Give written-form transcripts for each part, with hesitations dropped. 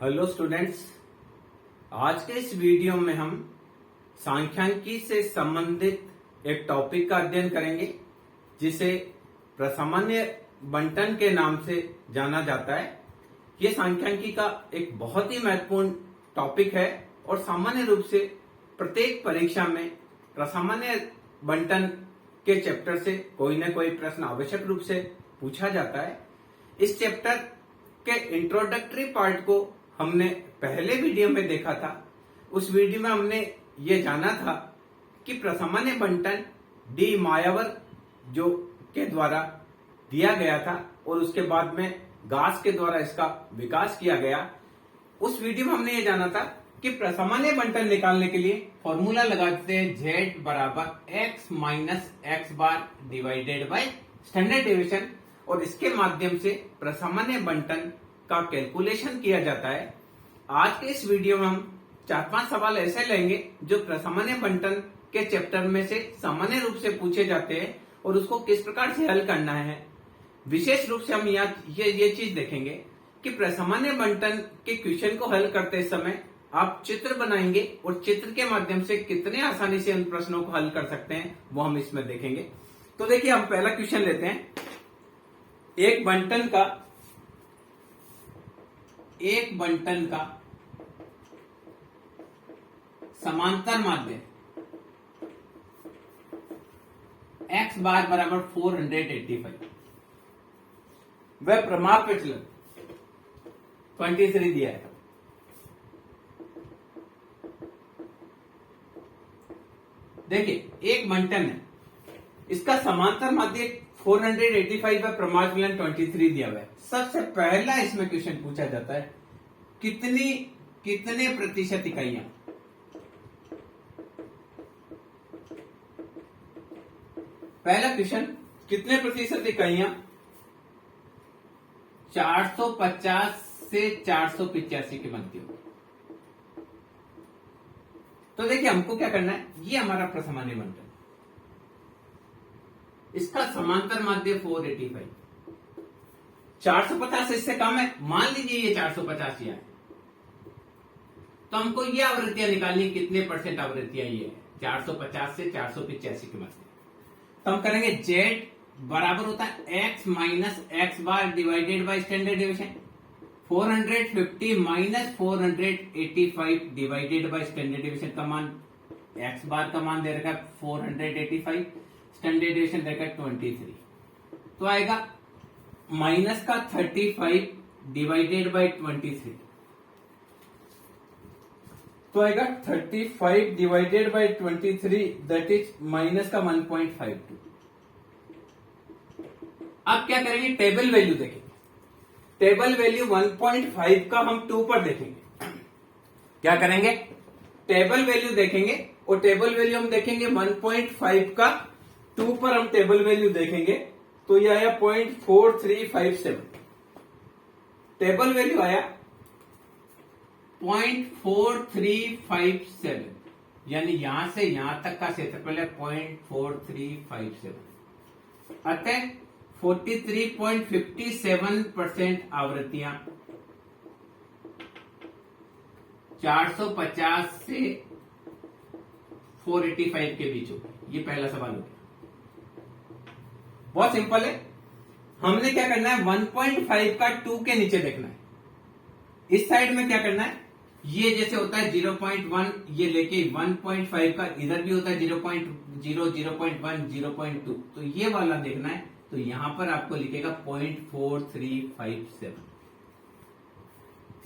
Hello students, आज के इस वीडियो में हम सांख्यिकी से संबंधित एक टॉपिक का अध्ययन करेंगे जिसे प्रसामान्य बंटन के नाम से जाना जाता है। ये सांख्यिकी का एक बहुत ही महत्वपूर्ण टॉपिक है और सामान्य रूप से प्रत्येक परीक्षा में प्रसामान्य बंटन के चैप्टर से कोई न कोई प्रश्न आवश्यक रूप से पूछा जाता है। इस चैप्टर के इंट्रोडक्टरी पार्ट को हमने पहले वीडियो में देखा था। उस वीडियो में हमने ये जाना था कि प्रसामान्य बंटन डी मायावर जो के द्वारा दिया गया था और उसके बाद में गास के द्वारा इसका विकास किया गया। उस वीडियो में हमने ये जाना था कि प्रसामान्य बंटन निकालने के लिए फॉर्मूला लगाते हैं z बराबर x minus x bar divided by standard deviation और इसके माध्यम से प्रसामान्य बंटन का कैलकुलेशन किया जाता है। आज के इस वीडियो में हम 4-5 सवाल ऐसे लेंगे जो प्रसामान्य बंटन के चैप्टर में से सामान्य रूप से पूछे जाते हैं और उसको किस प्रकार से हल करना है। विशेष रूप से हम ये चीज देखेंगे कि प्रसामान्य बंटन के क्वेश्चन को हल करते समय आप चित्र बनाएंगे और चित्र के माध्यम से कितने आसानी से उन प्रश्नों को हल कर सकते हैं वो हम इसमें देखेंगे। तो देखिए, हम पहला क्वेश्चन लेते हैं। एक बंटन का समांतर माध्य x बार बराबर 485 वह प्रमाप विचलन 23 दिया है। देखिए, एक बंटन है, इसका समांतर माध्य 485 व प्रमाप विचलन 23 दिया हुआ है। सबसे पहला इसमें क्वेश्चन पूछा जाता है कितने प्रतिशत इकाइयां। पहला क्वेश्चन, कितने प्रतिशत इकाइयां 450 से 485 की बनती होगी। तो देखिए, हमको क्या करना है, ये हमारा प्रसामान्य बंटन, इसका समांतर माध्य 485, 450 इससे कम है। मान लीजिए ये 450 है, तो हमको ये आवृत्तियां निकालनी, कितने परसेंट आवृत्तियां ये है 450 से 485 के मध्य। तो हम करेंगे z बराबर होता है x minus x bar divided by standard deviation. 450 minus 485 divided by standard deviation का मान, x बार का मान दे रखा है 485, स्टैंडर्ड डेविएशन दे रखा है 23। तो आएगा माइनस का 35 डिवाइडेड बाय 23, तो आएगा 35 divided by 23 that is minus का 1.52। अब क्या करेंगे, टेबल वैल्यू देखेंगे। टेबल वैल्यू 1.5 का हम 2 पर देखेंगे। क्या करेंगे, टेबल वैल्यू देखेंगे और टेबल वैल्यू हम देखेंगे 1.5 का 2 पर हम टेबल वैल्यू देखेंगे तो यह आया 0.4357। टेबल वैल्यू आया 0.4357, यानी यहां से यहां तक का क्षेत्रफल है 0.4357। अतः 43.57% आवृत्तियां 450 से 485 के बीच होगी। ये पहला सवाल हो गया। बहुत सिंपल है। हमने क्या करना है, 1.5 का 2 के नीचे देखना है। इस साइड में क्या करना है, ये जैसे होता है 0.1, ये लेके 1.5 का इधर भी होता है 0.0, 0.1, 0.2, तो ये वाला देखना है। तो यहां पर आपको लिखेगा 0.4357।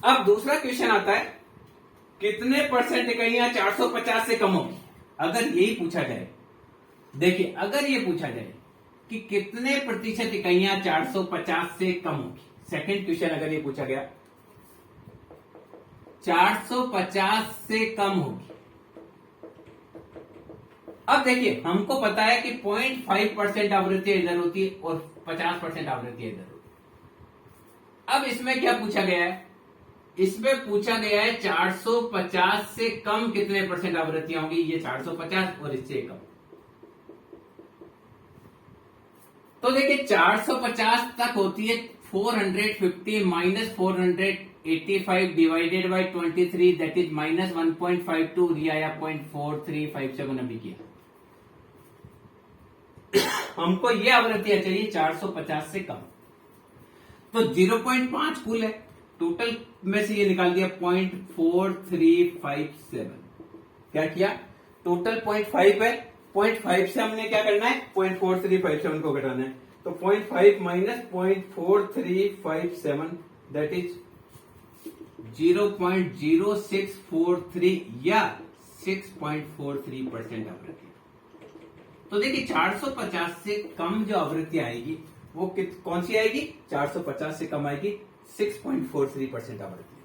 अब दूसरा क्वेश्चन आता है, कितने परसेंट इकाइयां 450 से कम होगी। अगर यही पूछा जाए, देखिए, अगर ये पूछा जाए कि कितने प्रतिशत इकाइयां 450 से कम होगी, सेकंड क्वेश्चन अगर ये पूछा गया 450 से कम होगी। अब देखिए, हमको पता है कि 0.5% आवृत्तियां इधर होती है और 50% आवृत्तियां इधर होती है। अब इसमें क्या पूछा गया है, इसमें पूछा गया है 450 से कम कितने परसेंट आवृत्तियां होंगी। ये 450 और इससे कम। तो देखिए 450 तक होती है 450 minus 85 divided by 23 that is minus 1.52, ये आया 0.4357 अभी किया। हमको ये आवृत्तियां चाहिए 450 से कम। तो 0.5 कुल है, टोटल में से ये निकाल दिया 0.4357। क्या किया, टोटल 0.5 है, 0.5 से हमने क्या करना है, 0.4357 को घटाना है। तो 0.5 माइनस 0.4357 दैट इज 0.0643 या 6.43% आवृत्ति। तो देखिए 450 से कम जो आवृत्ति आएगी वो कौन सी आएगी, 450 से कम आएगी, 6.43% आवृत्ति।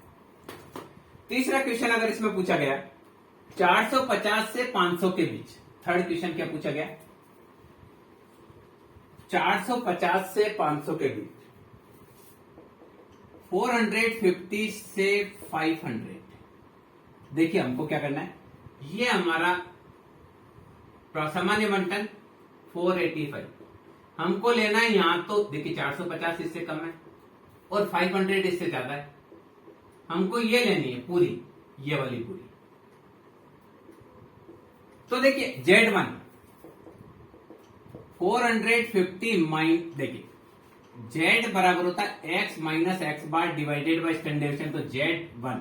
तीसरा क्वेश्चन अगर इसमें पूछा गया 450 से 500 के बीच, थर्ड क्वेश्चन क्या पूछा गया, 450 से 500 के बीच, 450 से 500। देखिए हमको क्या करना है, ये हमारा सामान्य बंटन 485 हमको लेना है। यहां तो देखिए 450 इससे कम है और 500 इससे ज्यादा है, हमको ये लेनी है पूरी, ये वाली पूरी। तो देखिए Z1 450 देखिए Z बराबर होता है x minus x bar divided by standard deviation. तो Z1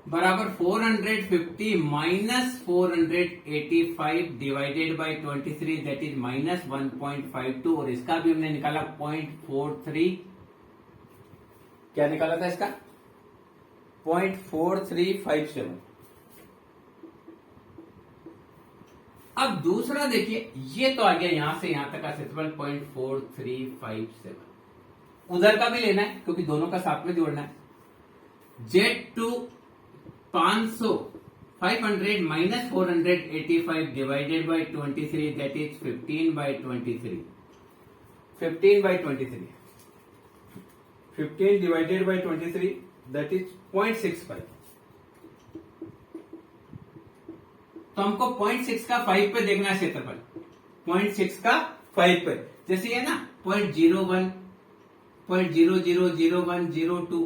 बराबर 450 minus 485 divided by 23 that is minus 1.52, और इसका भी हमने निकाला 0.43, क्या निकाला था इसका, 0.4357। अब दूसरा देखिए, ये तो आ गया यहां से यहां तक का क्षेत्रफल 0.4357, उधर का भी लेना है क्योंकि दोनों का साथ में जोड़ना है। Z2 500 minus 485 divided by 23 that is 15/23, 15/23, 15 divided by 23 that is 0.65। तो हमको 0.6 का 5 पे देखना है क्षेत्रफल, 0.6 का 5 पे, जैसे ये ना 0.01, 0.0001, 02,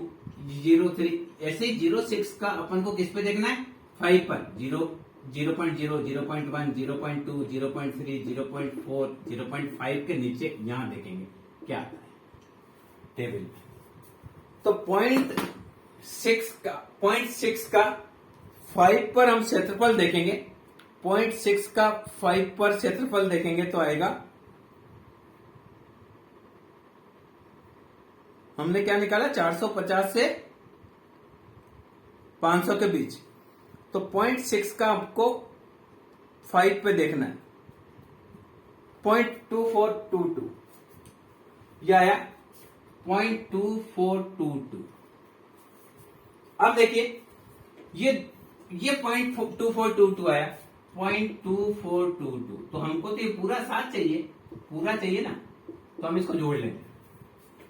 03, ऐसे ही 0.6 का अपन को किस पे देखना है, 5 पर, 0.0, 0.1, 0.2, 0.3, 0.4, 0.5 के नीचे यहां देखेंगे क्या आता है टेबल में। तो 0.6 का 5 पर हम क्षेत्रफल देखेंगे, 0.6 का 5 पर क्षेत्रफल देखेंगे तो आएगा, हमने क्या निकाला 450 से 500 के बीच। तो 0.6 का आपको 5 पे देखना है, 0.2422, यह आया 0.2422। अब देखिए ये 0.2422 आया, 0.2422। तो हमको तो ये पूरा साथ चाहिए, पूरा चाहिए ना, तो हम इसको जोड़ लेंगे।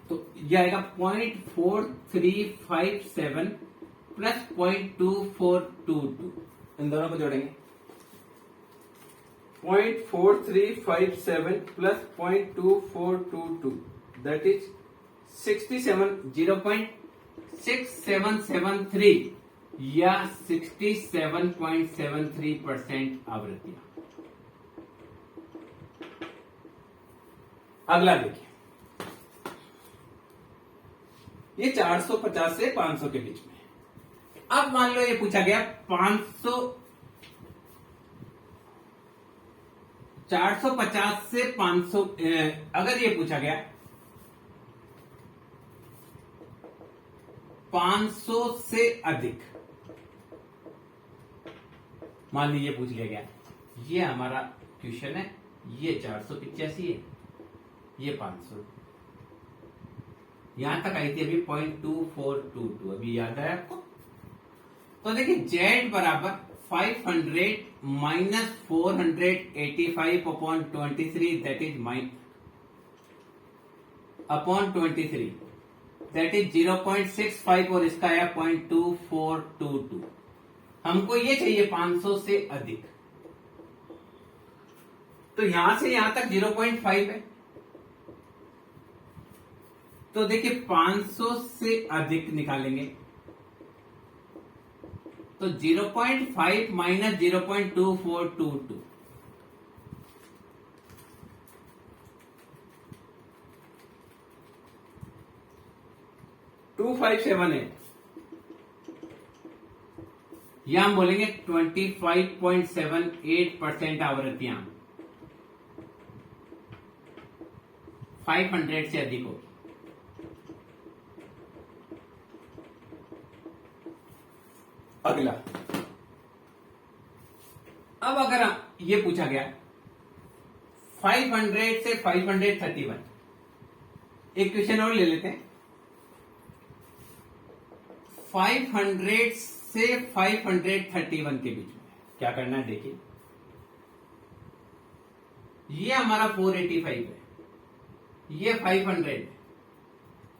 तो ये आएगा 0.4357 प्लस 0.2422, इन दोनों को जोड़ेंगे, 0.4357 प्लस 0.2422 दैट इज 0.6773 या 67.73% आवृत्तियां। अगला देखिए, ये 450 से 500 के बीच में। अब मान लो ये पूछा गया 450 से 500, अगर ये पूछा गया 500 से अधिक, मान लीजिए पूछ लिया गया, ये हमारा क्वेश्चन है, ये 485 है, ये 500, यहां तक आई थी अभी 0.2422, अभी याद है आपको। तो देखिए Z बराबर 500 minus 485 upon 23 that is upon 23 that is 0.65, और इसका आया 0.2422। हमको ये चाहिए 500 से अधिक, तो यहां से यहां तक 0.5 है, तो देखिए 500 से अधिक निकालेंगे तो 0.5 माइनस 0.2422 2578 या हम बोलेंगे 25.78% आवृत्तियां 500 से अधिक होगी। अगला, अब अगर ये पूछा गया 500 से 531, एक क्वेश्चन और ले लेते हैं। 500 से 531 के बीच में क्या करना है, देखिए ये हमारा 485 है, ये 500 है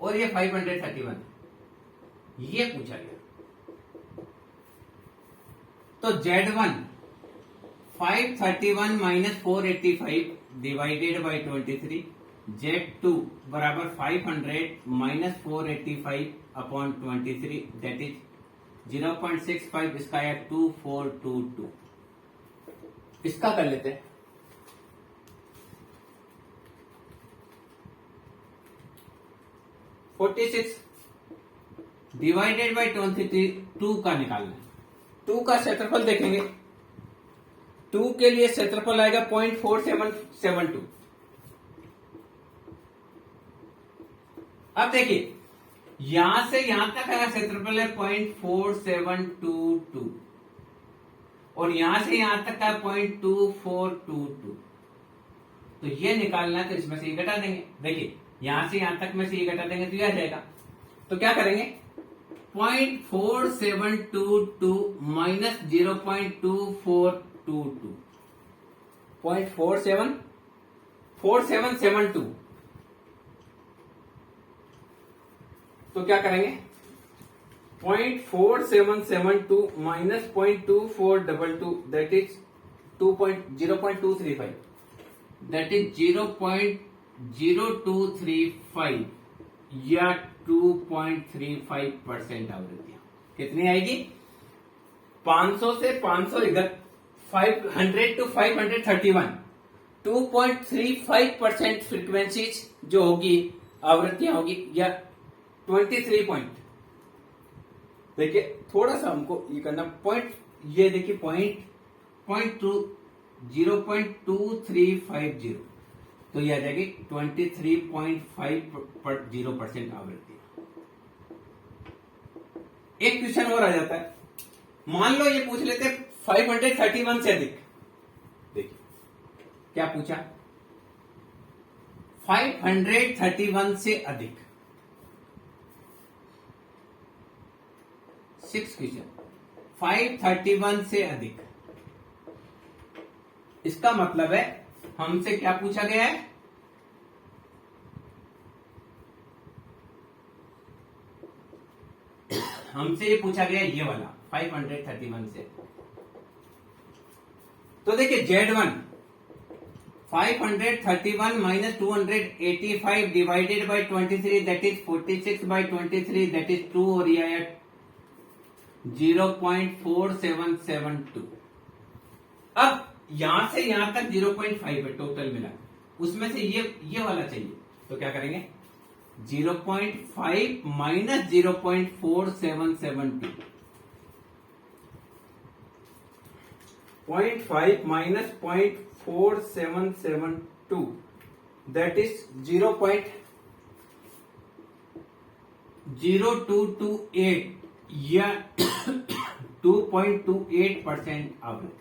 और ये 531 है, ये पूछा गया। तो Z1 531 minus 485 divided by 23, Z2 बराबर 500 माइनस 485 अपॉन 23 दैट इज 0.65 इसका है 2422। इसका कर लेते हैं। डिवाइडेड बाई 22 का निकालना है। 2 का क्षेत्रफल देखेंगे, 2 के लिए क्षेत्रफल आएगा 0.4772। अब देखिए यहां से यहां तक का क्षेत्रफल है 0.4722 और यहां से यहां तक का 0.2422। तो ये निकालना है तो इसमें से ये घटा देंगे। देखिए यहां से यहां तक में से ये घटा देंगे तो ये आ जाएगा। तो क्या करेंगे 0.4722 माइनस 0.2422 0.4772। तो क्या करेंगे 0.4772 minus 0.2422 that is 0.235 that is 0.0235 या 2.35% आवृत्तियां कितनी आएगी। 500 से 500 500 टू 531 2.35% फ्रीक्वेंसीज जो होगी आवृत्तियां होगी या 23 पॉइंट। देखिए थोड़ा सा हमको ये करना पॉइंट, ये देखिए पॉइंट 0.2350 तो ये आ जाएगी 23.50% आवृत्ति। एक क्वेश्चन और आ जाता है, मान लो ये पूछ लेते 531 से अधिक। देखिए क्या पूछा 531 से अधिक। 6 क्वेश्चन 531 से अधिक, इसका मतलब है हमसे क्या पूछा गया है हमसे ये पूछा गया ये वाला 531 से। तो देखिए Z1 531 minus 285 divided by 23 that is 46 by 23 that is 2 और ये आया 0.4772। अब यहां से यहां तक 0.5 है टोटल मिला, उसमें से ये वाला चाहिए। तो क्या करेंगे 0.5 माइनस 0.4772 0.5 माइनस 0.4772 दैट इज 0.0228 या 2.28% आवृत्ति।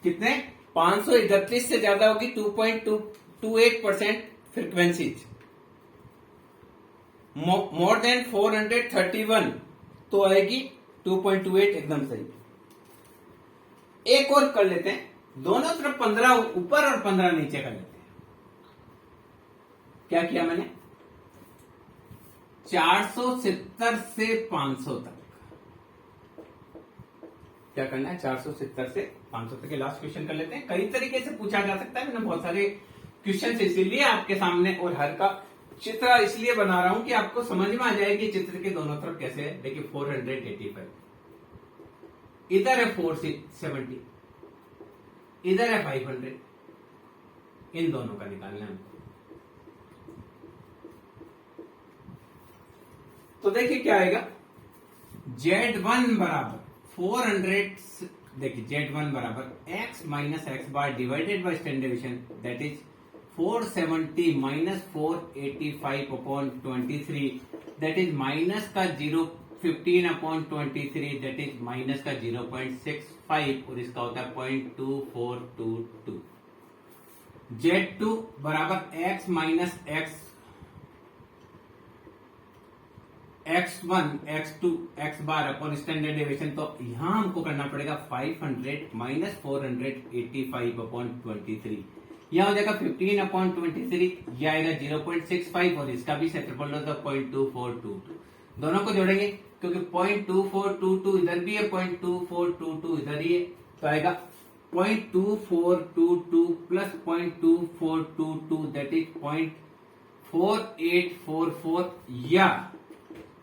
कितने 531 से ज्यादा होगी 2.28% फ्रीक्वेंसीज, मोर देन 431 तो आएगी 2.28 एकदम सही। एक और कर लेते हैं, दोनों तरफ 15 ऊपर और 15 नीचे कर लेते हैं। क्या किया मैंने 470 से 500 तक क्या करना है 470 से 500 तक के लास्ट क्वेश्चन कर लेते हैं। कई तरीके से पूछा जा सकता है, मैंने बहुत सारे क्वेश्चन इसीलिए आपके सामने और हर का चित्र इसलिए बना रहा हूं कि आपको समझ में आ जाए कि चित्र के दोनों तरफ कैसे है। देखिए 485, इधर है 470, इधर है 500, इन दोनों का निकालना है हमको। तो देखिए क्या आएगा, Z1 बराबर 400, देखिए Z1 बराबर x minus x bar divided by standard deviation, that is 470 minus 485 upon 23, that is minus का 15 अपॉन 23, दैट इज माइनस का 0.65 और इसका होता है 0.2422। Z2 बराबर x minus x1 x2 x bar upon standard deviation, तो यहां हमको करना पड़ेगा 500 माइनस 485 अपॉन 23, यहां हो जाएगा 15 अपॉन 23, यह आएगा 0.65 और इसका भी क्षेत्रफल होगा 0.2422। दोनों को जोड़ेंगे क्योंकि 0.2422 इधर भी है, 0.2422 इधर ही है, तो आएगा 0.2422 प्लस 0.2422 दैट इज 0.4844 या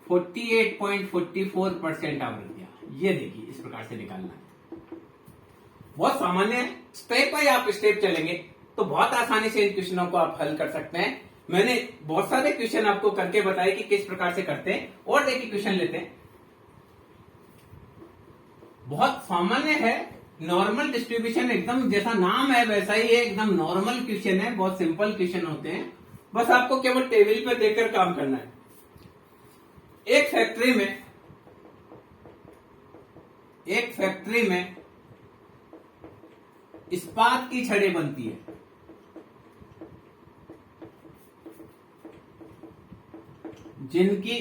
48.44% आवृत्तियां। ये देखिए इस प्रकार से निकालना है, बहुत सामान्य है। स्टेप बाय आप स्टेप चलेंगे तो बहुत आसानी से इन क्वेश्चनों को आप हल कर सकते हैं। मैंने बहुत सारे क्वेश्चन आपको करके बताए कि किस प्रकार से करते हैं। और देखिए क्वेश्चन लेते हैं, बहुत सामान्य है, नॉर्मल डिस्ट्रीब्यूशन, एकदम जैसा नाम है वैसा ही है, एकदम नॉर्मल क्वेश्चन है, बहुत सिंपल क्वेश्चन होते हैं। बस आपको केवल टेबल पर देखकर काम करना है। एक फैक्ट्री में इस्पात की छड़ें बनती है, जिनकी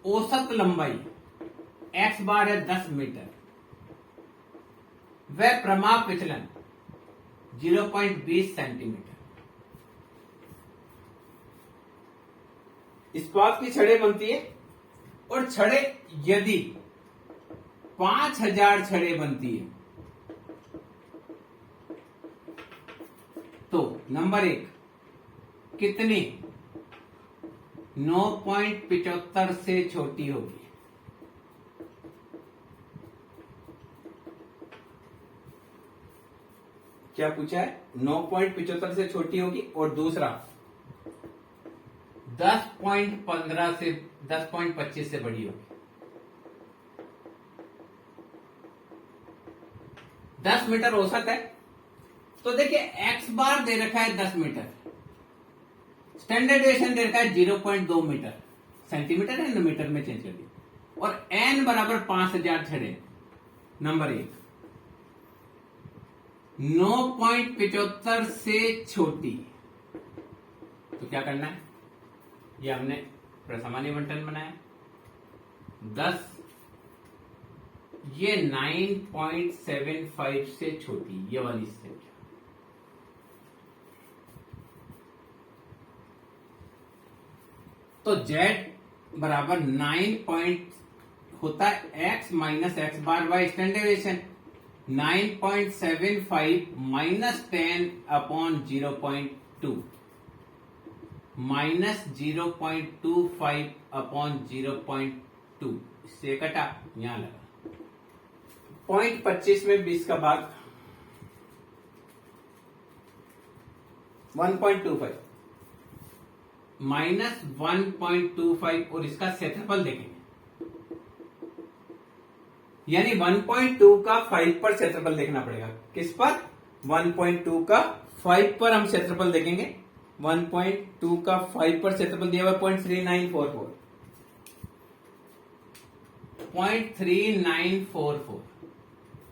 औसत लंबाई x बार है 10 मीटर, वह प्रमाप विचलन 0.20 सेंटीमीटर। इस्पात की छड़ें बनती है और छड़ें यदि 5000 छड़ें बनती है तो नंबर 1 कितनी 9.75 से छोटी होगी। क्या पूछा है, 9.75 से छोटी होगी। और दूसरा 10.15 से 10.25 से बड़ी होगी। 10 मीटर औसत है, तो देखिए एक्स बार दे रखा है 10 मीटर, स्टैंडर्ड डेविएशन दे रखा है 0.2 मीटर, सेंटीमीटर है ना, मीटर में चेंज कर दिया, और एन बराबर 5000 छड़े। नंबर 1 9.75 से छोटी, तो क्या करना है, ये हमने प्रसामान्य बंटन बनाया 10, ये 9.75 से छोटी, ये वाली संख्या। तो z बराबर 9 होता है x minus x bar by standard deviation, 9.75 minus 10 upon 0.2 minus 0.25 upon 0.2, इससे कटा, यहां लगा 0.25 में 20 का भाग 1.25 माइनस 1.25 और इसका क्षेत्रफल देखेंगे, यानी 1.2 का 5 पर क्षेत्रफल देखना पड़ेगा। किस पर, 1.2 का 5 पर हम क्षेत्रफल देखेंगे। 1.2 का 5 पर क्षेत्रफल दिया हुआ 0.3944, 0.3944,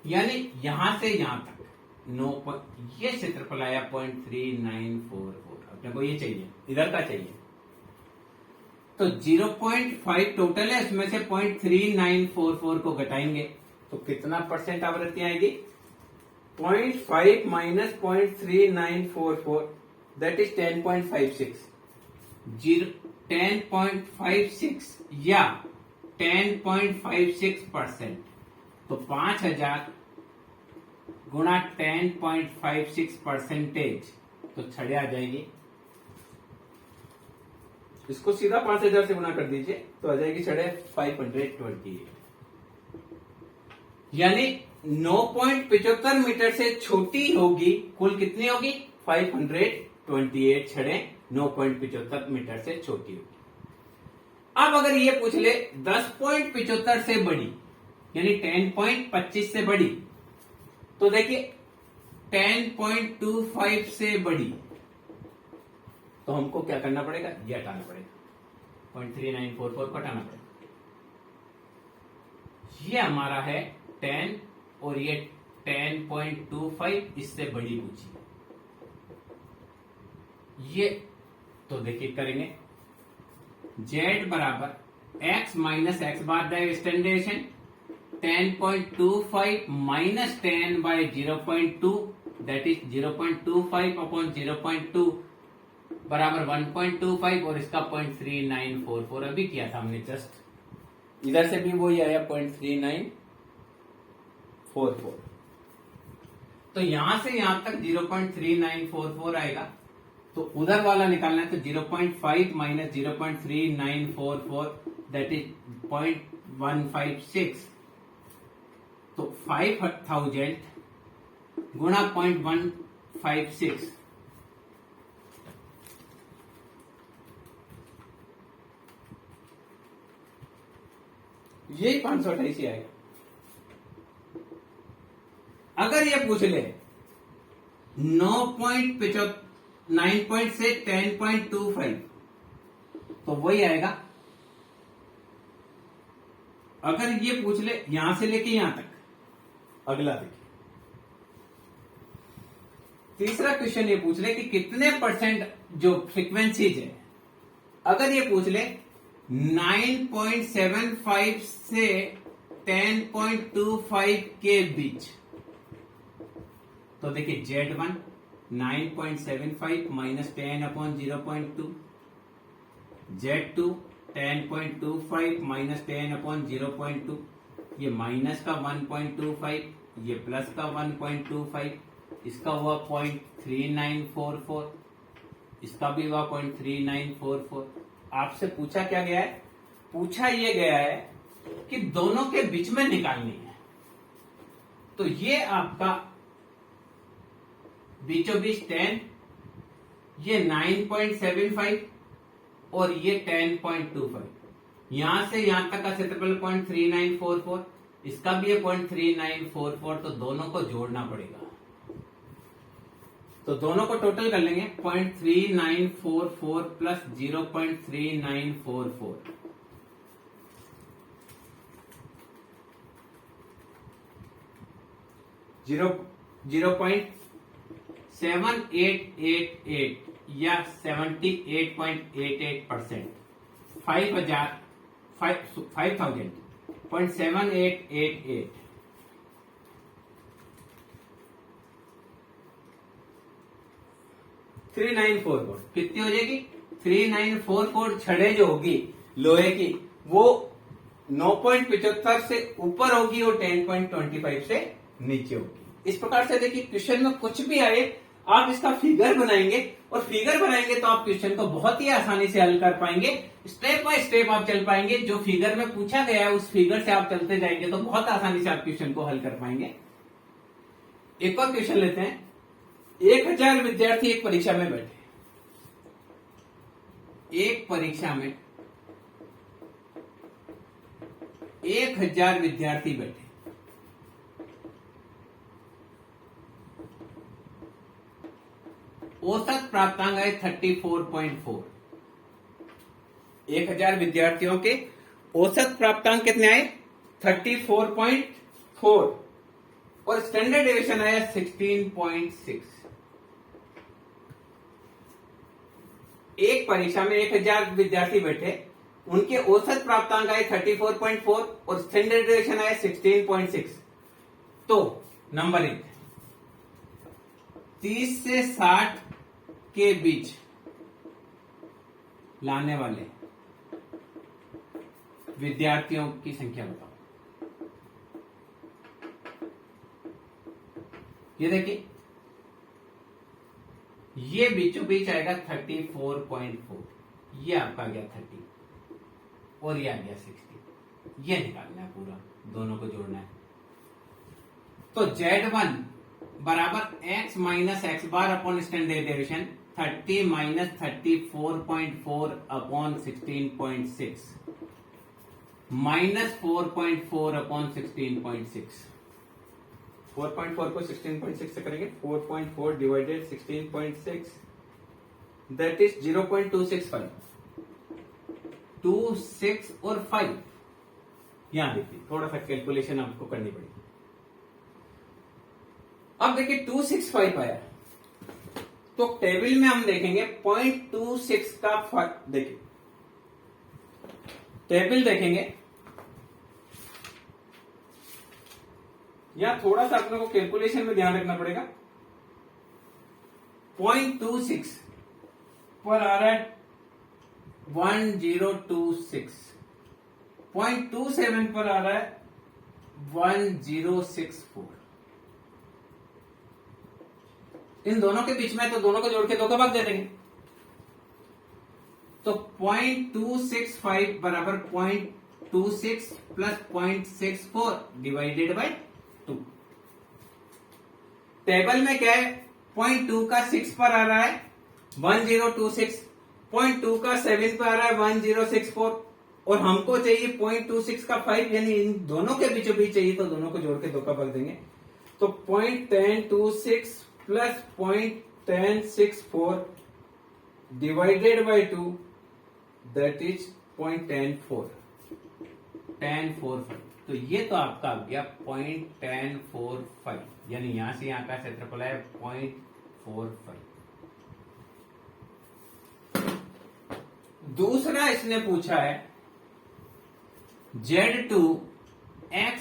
यानी यहां से यहां तक 9, ये क्षेत्रफल आया 0.3944। अपने को ये चाहिए, इधर का चाहिए, तो 0.5 टोटल है, इसमें से 0.3944 को घटाएंगे तो कितना परसेंट आवृत्ति आएगी, 0.5 माइनस 0.3944 दैट इज 10.56, 10.56 या 10.56%। तो 5000 गुणा 10.56 परसेंटेज तो छड़े आ जाएगी, इसको सीधा 5000 से गुना कर दीजिए तो आ जाएगी छड़े 528, यानी 9.75 मीटर से छोटी होगी, कुल कितनी होगी 528 छड़े 9.75 मीटर से छोटी होगी। अब अगर ये पूछ ले 10.75 से बड़ी यानी 10.25 से बड़ी, तो देखिए 10.25 से बड़ी, तो हमको क्या करना पड़ेगा, ये हटाना पड़ेगा, 0.3944 को हटाना पड़ेगा। ये हमारा है 10 और ये 10.25 इससे बड़ी पूछी, ये तो देखिए करेंगे z बराबर x minus x bar standardisation 10.25 minus 10 by 0.2 that is 0.25 upon 0.2 बराबर 1.25 और इसका 0.3944 अभी किया था हमने जस्ट, इधर से भी वही आया 0.3944, तो यहां से यहां तक 0.3944 आएगा, तो उधर वाला निकालना है तो 0.5 माइनस 0.3944 दैट इज 0.156, तो 5000 गुणा 0.156 यही 528 ही आएगा। अगर ये पूछ ले 9.9 से 10.25 तो वही आएगा। अगर ये पूछ ले यहां से लेके यहां तक, अगला देखिए तीसरा क्वेश्चन ये पूछ ले कि कितने परसेंट जो फ्रीक्वेंसीज है, अगर ये पूछ ले 9.75 से 10.25 के बीच, तो देखिए Z1 9.75 minus 10 upon 0.2, Z2 10.25 minus 10 upon 0.2, ये माइनस का 1.25, ये प्लस का 1.25, इसका हुआ 0.3944, इसका भी हुआ 0.3944। आपसे पूछा क्या गया है, पूछा ये गया है कि दोनों के बीच में निकालनी है, तो ये आपका बीचों बीच 10, ये 9.75 और ये 10.25, यहां से यहां तक का क्षेत्रफल 0.3944, इसका भी है 0.3944, तो दोनों को जोड़ना पड़ेगा, तो दोनों को टोटल कर लेंगे 0.3944 प्लस 0.3944, जीरो 0.7888 या 78.88%, 5,000.7888 3944 कितनी हो जाएगी, 3944 छड़े जो होगी लोहे की वो 9.75 से ऊपर होगी और 10.25 से नीचे होगी। इस प्रकार से देखिए क्वेश्चन में कुछ भी आए आप इसका फिगर बनाएंगे, और फिगर बनाएंगे तो आप क्वेश्चन को बहुत ही आसानी से हल कर पाएंगे, स्टेप बाय स्टेप आप चल पाएंगे, जो फिगर में पूछा गया है उस फिगर से आप चलते जाएंगे तो बहुत आसानी से आप क्वेश्चन को हल कर पाएंगे। एक और क्वेश्चन लेते हैं। 1000 विद्यार्थी एक परीक्षा में बैठे, एक परीक्षा में 1000 विद्यार्थी बैठे, औसत प्राप्तांक है 34.4। 1000 विद्यार्थियों के औसत प्राप्तांक कितने आए 34.4 और स्टैंडर्ड डेविएशन आया 16.6। एक परीक्षा में 1000 विद्यार्थी बैठे, उनके औसत प्राप्तांक आए 34.4 और स्टैंडर्ड डेविएशन आया 16.6। तो नंबर 1, 30 से 60 के बीच लाने वाले विद्यार्थियों की संख्या बताओ। ये देखिए ये बीचों बीच आएगा 34.4, ये आपका आ गया 30 और ये आ गया 60। ये निकालना है पूरा, दोनों को जोड़ना है। तो Z1 बराबर x minus x bar upon standard deviation 30 minus 34.4 upon 16.6 minus 4.4 upon 16.6। 4.4 को 16.6 से करेंगे, 4.4 डिवाइडेड 16.6 दैट इज 0.265। 26 और 5, यहां देखिए थोड़ा सा कैलकुलेशन आपको करनी पड़ेगी। अब देखिए 265 आया, तो टेबल में हम देखेंगे 0.26 का फर्क। देखिए टेबल देखेंगे, यहां थोड़ा सा अपने को कैलकुलेशन में ध्यान रखना पड़ेगा। 0.26 पर आ रहा है 1026, 0.27 पर आ रहा है 1064। इन दोनों के बीच में, तो दोनों को जोड़ के 2 का भाग दे देंगे। तो 0.265 बराबर 0.26 प्लस 0.64 डिवाइडेड बाय 2। टेबल में क्या है, 0.2 का 6 पर आ रहा है 1026, 0.2 का 7 पर आ रहा है 1064 और हमको चाहिए 0.26 का 5, यानी इन दोनों के बीचों बीच चाहिए, तो दोनों को जोड़ के 2 का भाग देंगे। तो 0.1026 plus 0.1064 divided by 2 that is 0.1045। तो ये तो आपका आ गया 0.1045, यानी यहां से यहां का क्षेत्रफल है 0.45। दूसरा इसने पूछा है Z2 x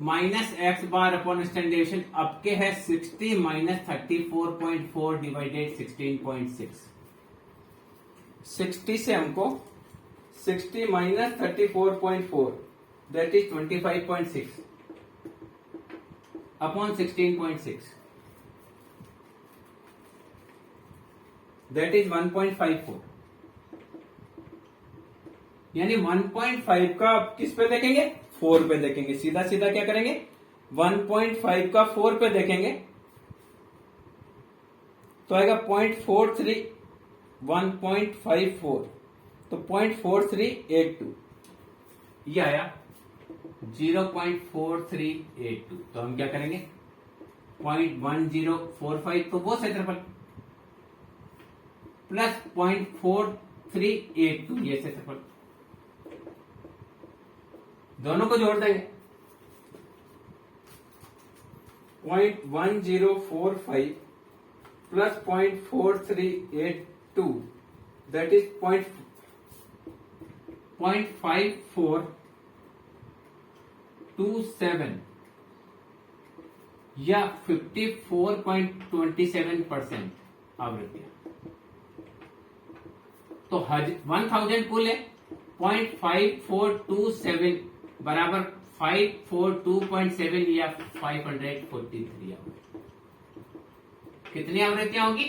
minus x bar upon standard deviation आपके है 60 माइनस 34.4 डिवाइडेड 16.6। 60 से हमको 60 minus 34.4 that is 25.6 upon 16.6 that is 1.54, यानी 1.5 का आप किस पे देखेंगे, 4 पे देखेंगे। सीधा सीधा क्या करेंगे, 1.5 का 4 पे देखेंगे तो आएगा 0.43, 1.54 तो 0.4382, ये आया 0.4382। तो हम क्या करेंगे, 0.1045 तो वो क्षेत्रफल प्लस 0.4382 ये क्षेत्रफल, दोनों को जोड़ देंगे। 0.1045 प्लस 0.4382 दैट इज 0.5427 या 54.27% आवृत्तियां। तो 1000 कुल है, 0.5427 बराबर 542.7 या 543 आवृत्ति। कितनी आवृत्तियां होगी,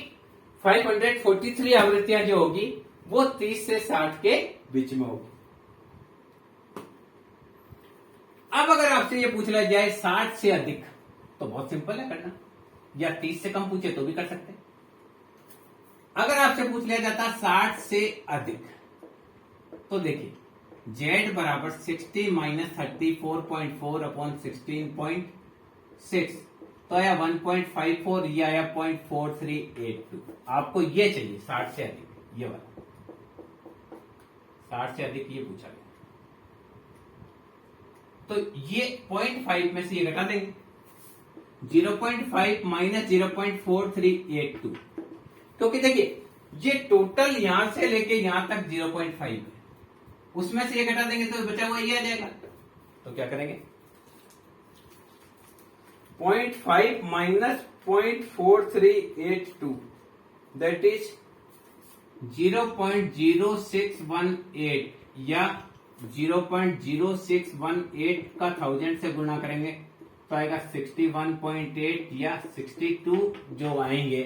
543 आवृत्तियां जो होगी वो 30 से 60 के बीच में होगी। अब अगर आपसे ये पूछ लिया जाए 60 से अधिक, तो बहुत सिंपल है करना, या 30 से कम पूछे तो भी कर सकते हैं। अगर आपसे पूछ लिया जाता 60 से अधिक, तो देखिए Z बराबर 60 माइनस 34.4 अपॉन 16.6 तो आया 1.54, ये आया 0.4382। आपको ये चाहिए 60 से अधिक, ये वाला 60 से अधिक ये पूछा गया। तो ये 0.5 में से ये घटा देंगे, 0.5 माइनस 0.4382, क्योंकि देखिए ये टोटल यहां से लेके यहां तक 0.5 है, उसमें से ये घटा देंगे तो बचा हुआ ये आ जाएगा। तो क्या करेंगे, 0.5 माइनस 0.4382 दैट इज 0.0618 या 0.0618 का 1000 से गुणा करेंगे तो आएगा 61.8 या 62 जो आएंगे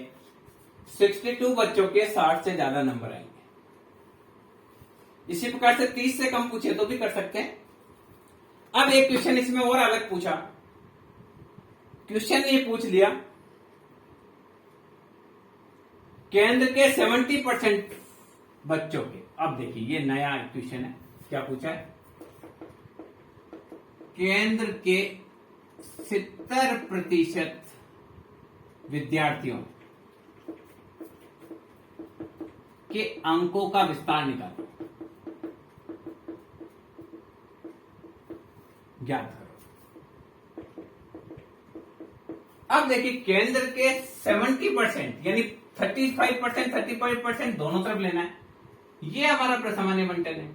62 बच्चों के 60 से ज्यादा नंबर आएंगे। इसी प्रकार से 30 से कम पूछे तो भी कर सकते हैं। अब एक क्वेश्चन इसमें और अलग पूछा। क्वेश्चन ये पूछ लिया, केंद्र के 70% बच्चों के, अब देखिए ये नया क्वेश्चन है, क्या पूछा है, केंद्र के 70% विद्यार्थियों के अंकों का विस्तार निकालो, ज्ञात करो। अब देखिए केंद्र के 70% यानी 35%, 35% दोनों तरफ लेना है। ये हमारा प्रसामान्य बंटन है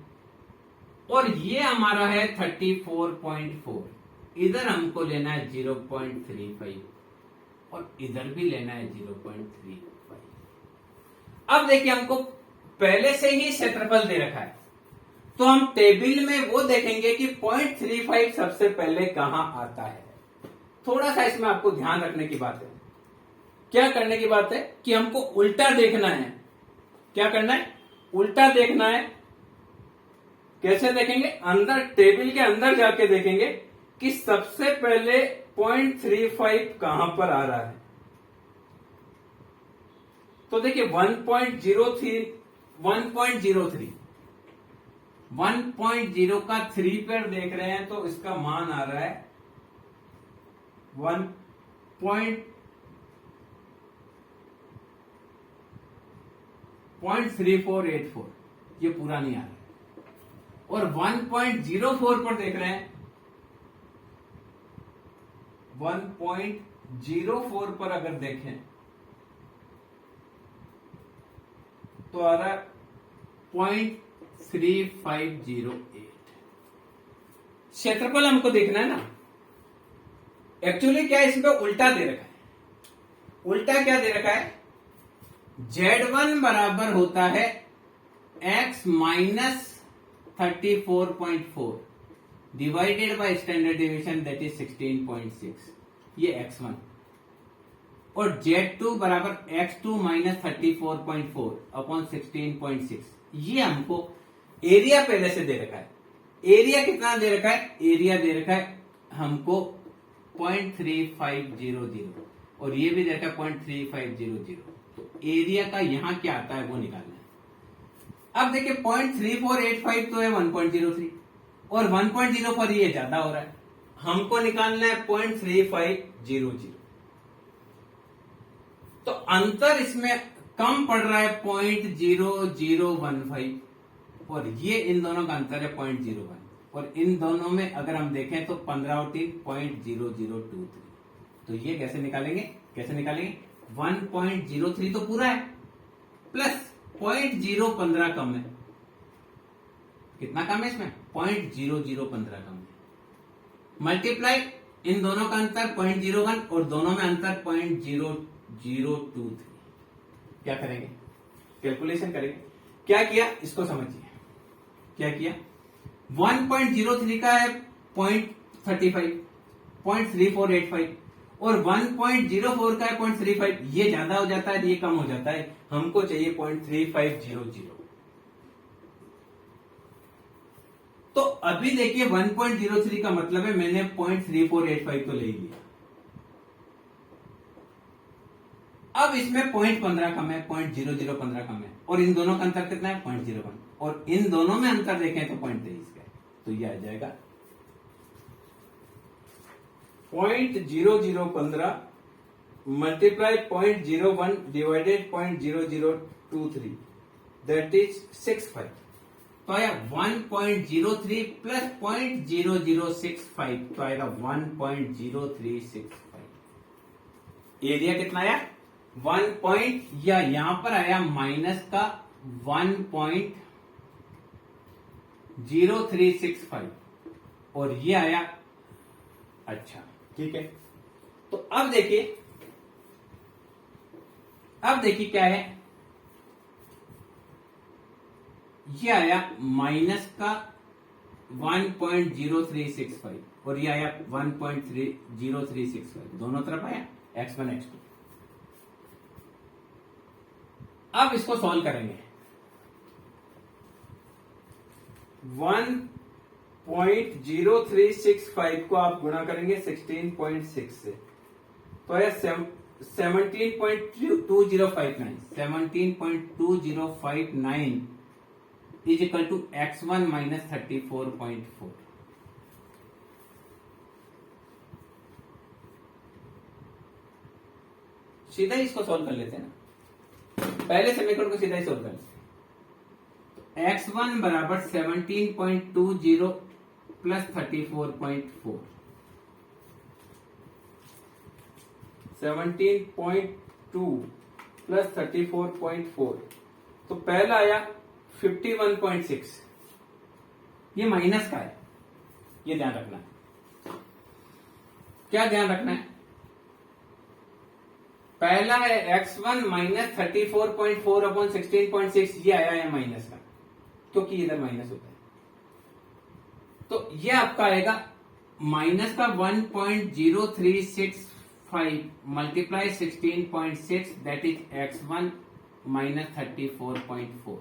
और ये हमारा है 34.4। इधर हमको लेना है 0.35 और इधर भी लेना है 0.35। अब देखिए हमको पहले से ही क्षेत्रफल दे रखा है, तो हम टेबल में वो देखेंगे कि 0.35 सबसे पहले कहां आता है। थोड़ा सा इसमें आपको ध्यान रखने की बात है। क्या करने की बात है कि हमको उल्टा देखना है। क्या करना है? उल्टा देखना है। कैसे देखेंगे? अंदर टेबल के अंदर जाके देखेंगे कि सबसे पहले 0.35 कहां पर आ रहा है। तो देखिए 1.0 का 3 पर देख रहे हैं तो इसका मान आ रहा है 0.3484। ये पूरा नहीं आ रहा है। और 1.04 पर देख रहे हैं, 1.04 पर अगर देखें तो आ रहा है 0.3508। क्षेत्रफल हमको देखना है ना। एक्चुअली क्या है, इसमें उल्टा दे रखा है। उल्टा क्या दे रखा है? Z1 बराबर होता है x minus 34.4 divided by standard division that is 16.6, ये x1। और Z2 बराबर x2 माइनस 34.4 अपॉन 16.6, ये हमको एरिया पहले से दे रखा है। एरिया कितना दे रखा है? एरिया दे रखा है हमको 0.3500 और ये भी दे रखा है 0.3500। तो एरिया का यहां क्या आता है वो निकालना है। अब देखिए 0.3485 तो है 1.03 और 1.0 पर ये ज्यादा हो रहा है। हमको निकालना है 0.3500। तो अंतर इसमें कम पड़ रहा है 0.0015 और ये इन दोनों का अंतर है 0.01 और इन दोनों में अगर हम देखें तो 15 और 3 0.0023। तो ये कैसे निकालेंगे? 1.03 तो पूरा है प्लस 0.015 कम है। कितना कम है इसमें? 0.0015 कम है। मल्टीप्लाई इन दोनों का अंतर 0.01 और दोनों में अंतर 0.0023। क्या करेंगे? कैलकुलेशन करेंगे। क्या किया इसको समझिए। क्या किया? 1.03 का है 0.35, 0.3485 और 1.04 का है 0.35। ये ज्यादा हो जाता है, ये कम हो जाता है। हमको चाहिए 0.3500। तो अभी देखिए 1.03 का मतलब है मैंने 0.3485 तो ले लिया। अब इसमें 0.15 कम है, 0.0015 कम है और इन दोनों का अंतर कितना है? 0.01 और इन दोनों में अंतर देखें तो 0.23 का है। तो ये आ जाएगा 0.0015 मल्टीप्लाई 0.01 डिवाइडेड 0.0023 दैट इज 65। तो आया 1.03 प्लस 0.0065 तो आएगा 1.0365। एरिया कितना आया? 1. या यहां पर आया माइनस का 1.0365 और ये आया। अच्छा ठीक है। तो अब देखिए क्या है, ये आया माइनस का 1.0365 और ये आया 1.0365। दोनों तरफ आया x1 x2। अब इसको सॉल्व करेंगे। 1.0365 को आप गुणा करेंगे 16.6 से, तो है 17.2059 is equal to x1 minus 34.4। सीधा ही इसको सॉल्व कर लेते हैं ना, पहले समीकरण को सीधा ही सॉल्व कर लेते हैं। x1 बराबर 17.20 प्लस 34.4, 17.2 प्लस 34.4, तो पहला आया 51.6, ये माइनस का है, ये ध्यान रखना है। क्या ध्यान रखना है? पहला है x1 माइनस 34.4 अपॉन 16.6, ये आया है माइनस का, क्योंकि इधर माइनस होता है, तो ये आपका आएगा माइनस का 1.0365 multiply 16.6, that is x1 minus 34.4।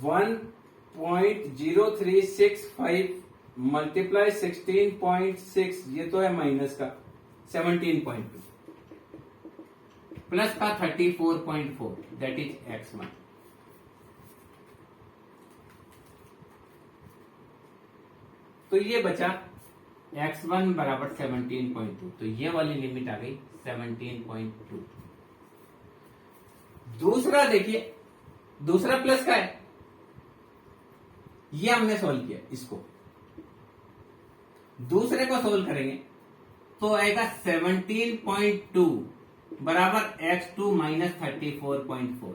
1.0365 multiply 16.6, ये तो है माइनस का 17.2 प्लस का 34.4, दैट इज x1। तो ये बचा x1 बराबर 17.2, तो ये वाली लिमिट आ गई 17.2। दूसरा देखिए, दूसरा प्लस का है, ये हमने सॉल्व किया, इसको दूसरे को सोल्व करेंगे तो आएगा 17.2 बराबर x2 minus 34.4,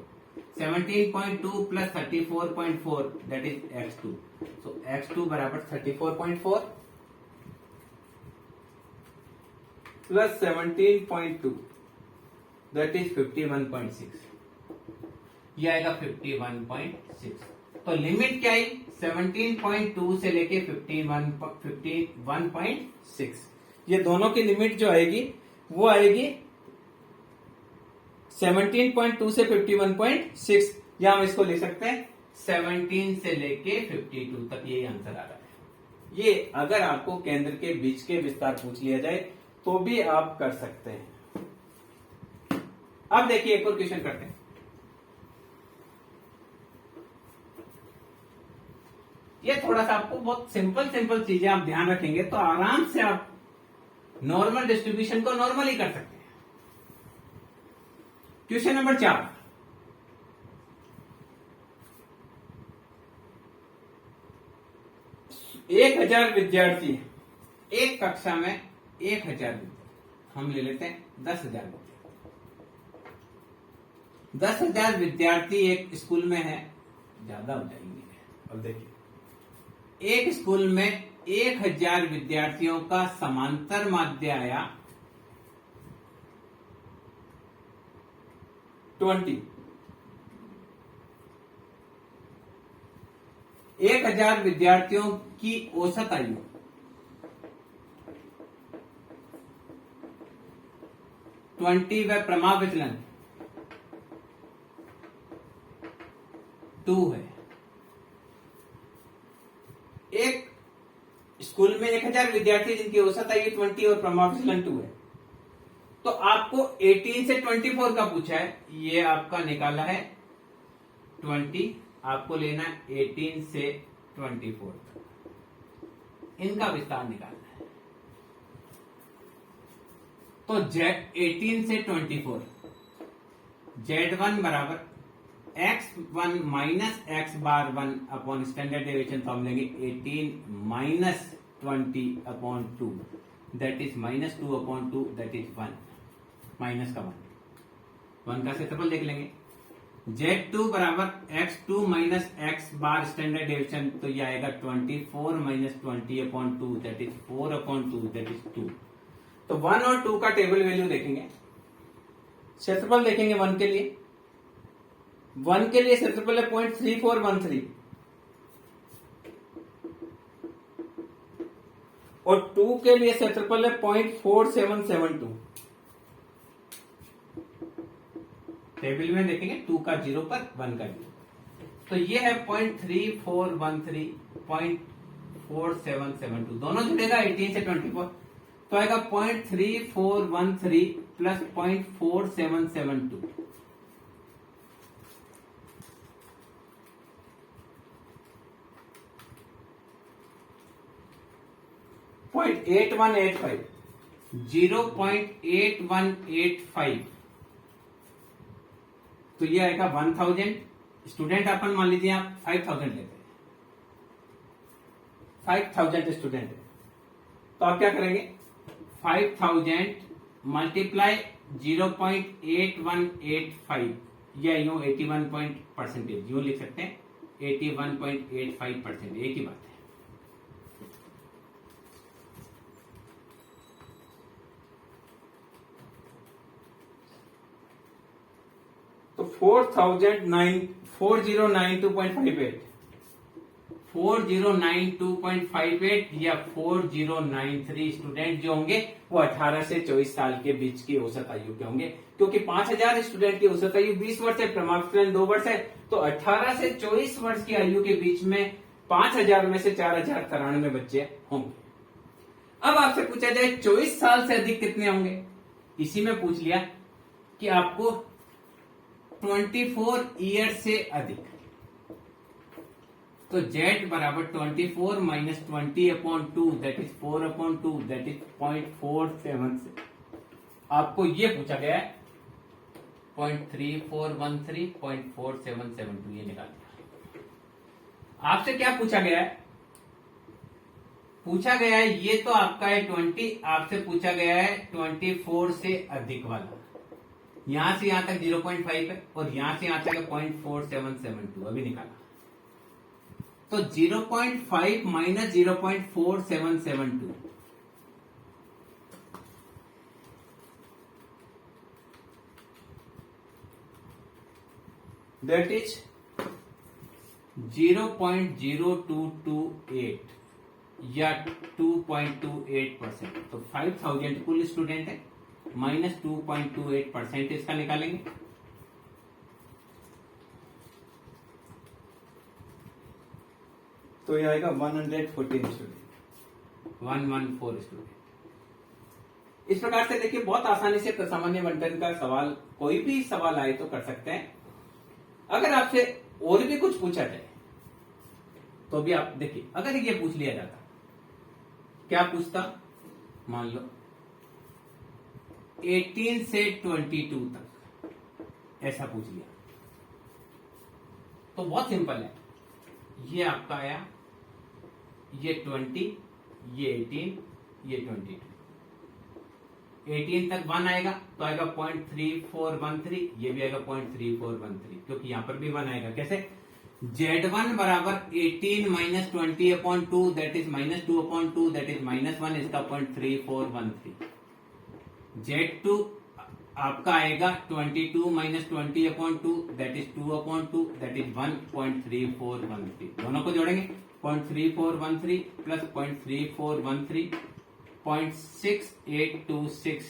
17.2 plus 34.4, that is x2, so x2 बराबर 34.4 प्लस 17.2, दैट इज 51.6, ये आएगा 51.6। तो लिमिट क्या आई? 17.2 से लेके 51.6, ये दोनों की लिमिट जो आएगी वो आएगी 17.2 से 51.6, या हम इसको ले सकते हैं 17 से लेके 52 तक, यही आंसर आ रहा है। ये अगर आपको केंद्र के बीच के विस्तार पूछ लिया जाए तो भी आप कर सकते हैं। अब देखिए एक और क्वेश्चन करते हैं। ये थोड़ा सा आपको बहुत सिंपल चीजें आप ध्यान रखेंगे तो आराम से आप नॉर्मल डिस्ट्रीब्यूशन को नॉर्मल ही कर सकते हैं। क्वेश्चन नंबर 4, एक 1000 विद्यार्थी, एक कक्षा में 1000 विद्यार्थी, हम ले लेते हैं 10,000 विद्यार्थी। 10,000 विद्यार्थी एक स्कूल में है, ज्यादा हो जाएंगे। अब देखिए, एक स्कूल में 1000 विद्यार्थियों का समांतर माध्य आया 20। 1000 विद्यार्थियों की औसत आयु 20 व प्रमाण विचलन 2 है। एक स्कूल में 1000 विद्यार्थी जिनकी औसत आयु 20 और प्रमाण विचलन 2 है, तो आपको 18 से 24 का पूछा है, ये आपका निकाला है 20, आपको लेना है 18 से 24 तक, इनका विस्तार निकालना है। तो 18 से 24, Z1 बराबर x1 माइनस x बार 1 अपॉन स्टैंडर्ड डेविएशन, तो हम लेंगे 18 minus 20 upon 2, that is minus 2 upon 2, that is 1, minus का 1 का क्षेत्रफल देख लेंगे। Z2 बराबर x2 माइनस x बार स्टैंडर्ड डेविएशन, तो ये आएगा 24 minus 20 upon 2, that is 4 upon 2, that is 2। तो 1 और 2 का टेबल वैल्यू देखेंगे, क्षेत्रफल देखेंगे 1 के लिए। 1 के लिए क्षेत्रफल है 0.3413 और 2 के लिए क्षेत्रफल है 0.4772। टेबल में देखेंगे 2 का 0 पर 1 का 0। तो ये है 0.3413, 0.4772, दोनों जुड़ेगा 18 से 24, तो आएगा 0.3413 प्लस 0.4772। 0.8185, 0.8185, तो ये आएगा 1000। स्टूडेंट अपन मान लीजिए आप 5000 लेते हैं, 5000 स्टूडेंट है, तो आप क्या करेंगे 5000 मल्टीप्लाई 0.8185, या यूं 81% यूं लिख सकते हैं, 81.85%, एक ही बात है। तो 4092.58, 4092.58 या 4093 स्टूडेंट जो होंगे वो 18 से 24 साल के बीच की औसत आयु के होंगे, क्योंकि 5000 स्टूडेंट की औसत आयु 20 वर्ष है, प्रमाण 2 वर्ष है, तो 18 से 24 वर्ष की आयु के बीच में 5000 में से 4093 बच्चे होंगे। अब आपसे पूछा जाए 24 साल से अधिक कितने होंगे, इसी में पूछ लिया कि आपको 24 ईयर से अधिक, तो Z बराबर 24 minus 20/2 that is 4/2 that is 0.47 आपको ये पूछा गया है 0.3413 0.4772 ये निकाल दिया। आपसे क्या पूछा गया है, पूछा गया है ये तो आपका है 20, आपसे पूछा गया है 24 से अधिक वाला, यहां से यहां तक 0.5 है और यहां से यहां तक 0.4772 अभी निकाला, तो 0.5 माइनस 0.4772 दैट इज 0.0228 या 2.28%। तो 5000 कुल स्टूडेंट है, माइनस 2.28% इसका निकालेंगे, तो ये आएगा 114 स्टूडेंट, 114 स्टूडेंट। इस प्रकार से देखिए बहुत आसानी से सामान्य बंटन का सवाल, कोई भी सवाल आए तो कर सकते हैं। अगर आपसे और भी कुछ पूछा जाए तो भी आप देखिए, अगर ये पूछ लिया जाता, क्या पूछता, मान लो 18 से 22 तक ऐसा पूछ लिया, तो बहुत सिंपल है, ये आपका आया, ये 20, ये 18, ये 22, 18 तक 1 आएगा तो आएगा 0.3413, ये भी आएगा 0.3413, क्योंकि यहां पर भी 1 आएगा। कैसे, Z1 बराबर 18 minus 20/2 that is minus 2/2 that is -1, इसका 0.3413। Z2 आपका आएगा 22 minus 20/2 that is 2/2 that is 1.3413, दोनों को जोड़ेंगे 0.3413 प्लस 0.3413 0.6826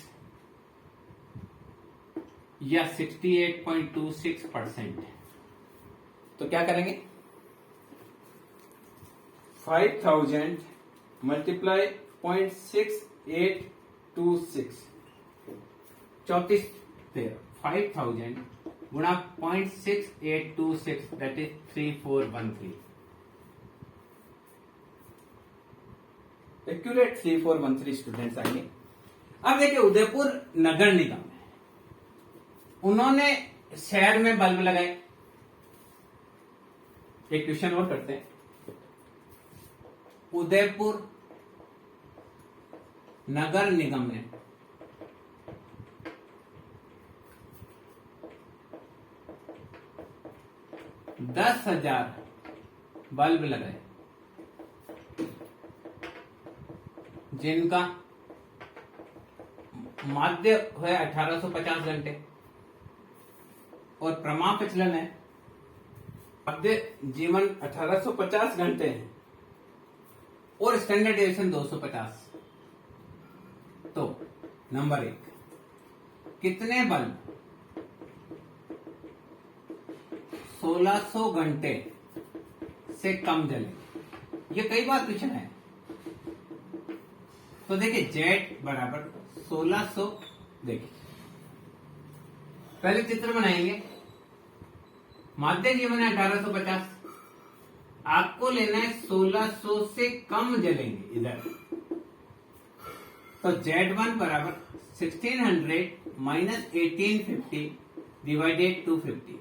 या 68.26%। तो क्या करेंगे, 5000 मल्टीप्लाई 0.6826, 34 5000 गुणा 0.6826 दैट इज 3413, एक्यूरेट 3413 स्टूडेंट्स आएंगे। अब देखिए उदयपुर नगर निगम है, उन्होंने शहर में बल्ब लगाए। एक क्वेश्चन और करते हैं, उदयपुर नगर निगम ने 10,000 बल्ब लगाए, जिनका माध्य है 1850 घंटे और प्रमाण प्रचलन है, मध्य जीवन 1850 घंटे है और स्टैंडर्ड डेविएशन 250। तो नंबर 1, कितने बल्ब 1600 घंटे से कम जलेंगे। ये कई बार पूछना है। तो देखिए जेट बराबर 1600, देखिए पहले चित्र बनाएंगे। माध्य जीवन है 1850, आपको लेना है 1600 से कम जलेंगे इधर। तो Z1 बराबर 1600 माइनस 1850 डिवाइडेड 250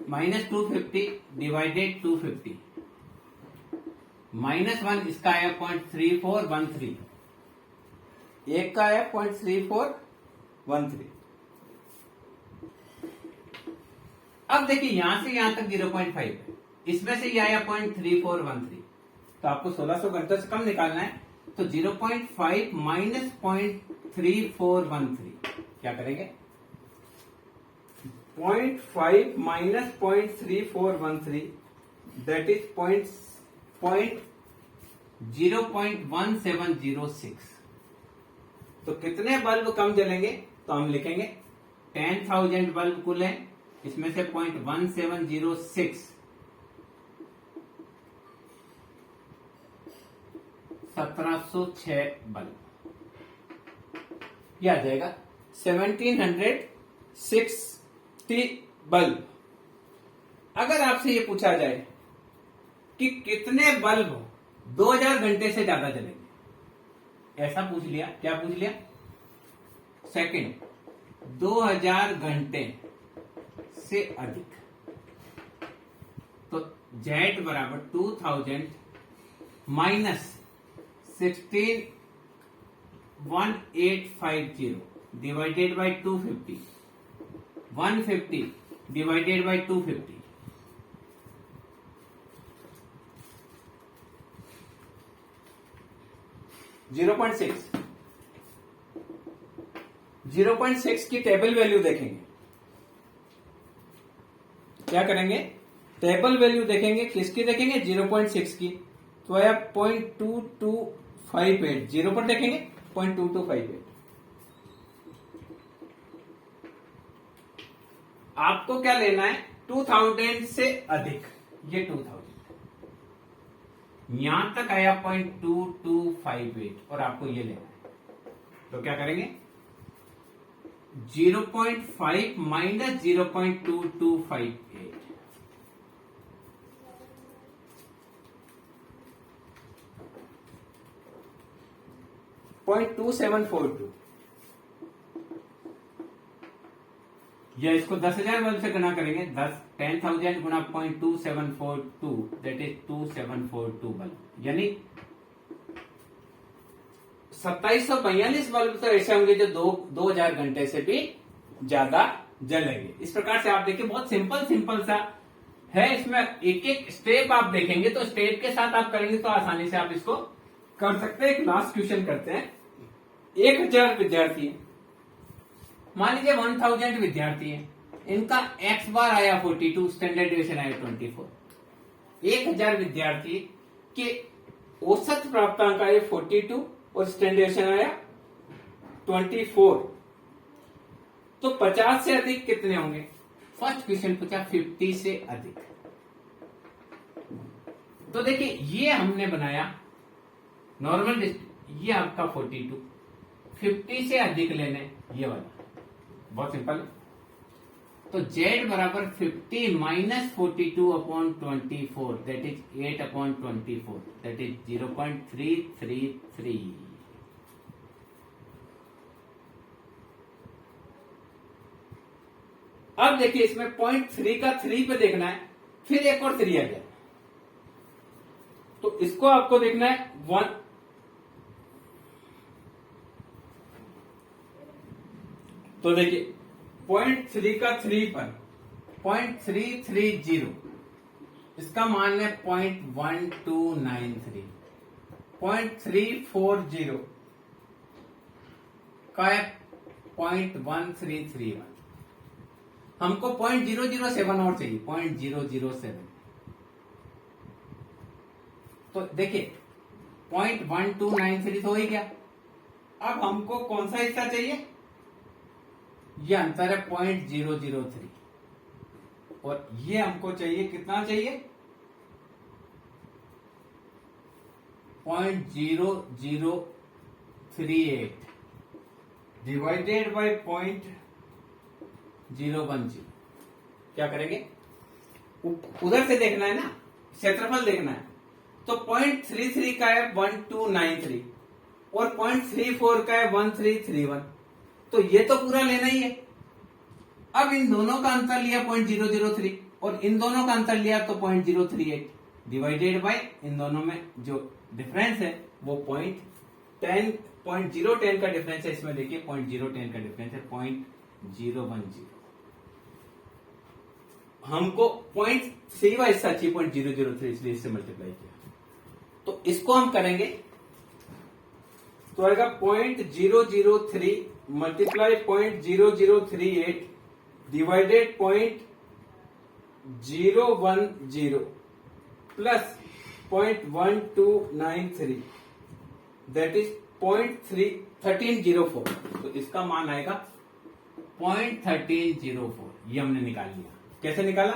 माइनस 250 डिवाइडेड 250 -1, इसका आया 0.3413, एक का आया 0.3413। अब देखिए यहां से यहां तक 0.5 है, इसमें से ये आया 0.3413, तो आपको 1600 घंटों से कम निकालना है। तो 0.5 माइनस 0.3413 क्या करेंगे? 0.5 माइनस 0.3413 दैट इज 0.1706। तो कितने बल्ब कम जलेंगे? तो हम लिखेंगे 10,000 बल्ब कुल है, इसमें से 0.1706 1706 बल्ब, यह आ जाएगा 1760 बल्ब। अगर आपसे ये पूछा जाए कि कितने बल्ब 2000 घंटे से ज्यादा जलेंगे, ऐसा पूछ लिया, क्या पूछ लिया? सेकंड, 2000 घंटे से अधिक, तो Z बराबर 2000 minus 161850 divided by 250 150 divided by 250 0.6 की टेबल वैल्यू देखेंगे। क्या करेंगे? टेबल वैल्यू देखेंगे। किसकी देखेंगे? 0.6 की। तो आया 0.2258, 0 पर देखेंगे 0.2258। आपको क्या लेना है? 2000 से अधिक, ये 2000, यहां तक आया 0.2258 और आपको ये लेना है। तो क्या करेंगे? 0.5 माइनस 0.2258 0.2742, या इसको 10,000 बल्ब से गुना करेंगे। 10,000 गुना 0.2742 दैट इज 2742 बल्ब, यानी 2742 बल्ब तो ऐसे होंगे जो 2000 घंटे से भी ज्यादा जलेंगे। इस प्रकार से आप देखिए बहुत सिंपल सा है। इसमें एक एक स्टेप आप देखेंगे तो स्टेप के साथ आप करेंगे तो आसानी से आप इसको कर सकते हैं। एक लास्ट क्वेश्चन करते हैं। 1000 विद्यार्थी है, मान लीजिए 1000 विद्यार्थी है, इनका x बार आया 42, स्टैंडर्ड डिविएशन आया 24। 1000 विद्यार्थी के औसत प्राप्तांक आया 42 और स्टैंडर्ड डिविएशन आया 24। तो 50 से अधिक कितने होंगे? फर्स्ट क्वेश्चन पूछा 50 से अधिक। तो देखिए ये हमने बनाया नॉर्मल, ये आपका 42, 50 से अधिक लेने, ये वाला बहुत सिंपल। तो Z बराबर 50 minus 42 upon 24 that is 8 upon 24 that is 0.333। अब देखिए इसमें 0.3 का 3 पे देखना है, फिर एक और 3 आ गया, तो इसको आपको देखना है 1। तो देखिए 0.3 का 3 पर 0.330, इसका मान है 0.1293। 0.340 का है 0.1331। हमको 0.007 और चाहिए, 0.007। तो देखिए 0.1293 तो हो ही गया। अब हमको कौन सा हिस्सा चाहिए? ये अंतर है 0.003। और ये हमको चाहिए, कितना चाहिए, 0.0038 डिवाइडेड बाय 0.010। क्या करेंगे, उधर से देखना है ना, क्षेत्रफल देखना है। तो 0.33 का है 1293 और 0.34 का है 1331। तो ये तो पूरा लेना ही है। अब इन दोनों का अंतर लिया 0.003 और इन दोनों का अंतर लिया तो 0.038 डिवाइडेड बाय इन दोनों में जो डिफरेंस है वो 0.10 का डिफरेंस है। इसमें देखिए 0.010 का डिफरेंस है 0.010। हमको 0.3 का हिस्सा चाहिए 0.003, इसलिए इससे मल्टीप्लाई किया। तो इसको हम करेंगे तो आएगा 0.003 multiply 0.0038 divided 0.010 plus 0.1293 that is 0.1304। तो इसका मान आएगा 0.1304। ये हमने निकाल लिया। कैसे निकाला,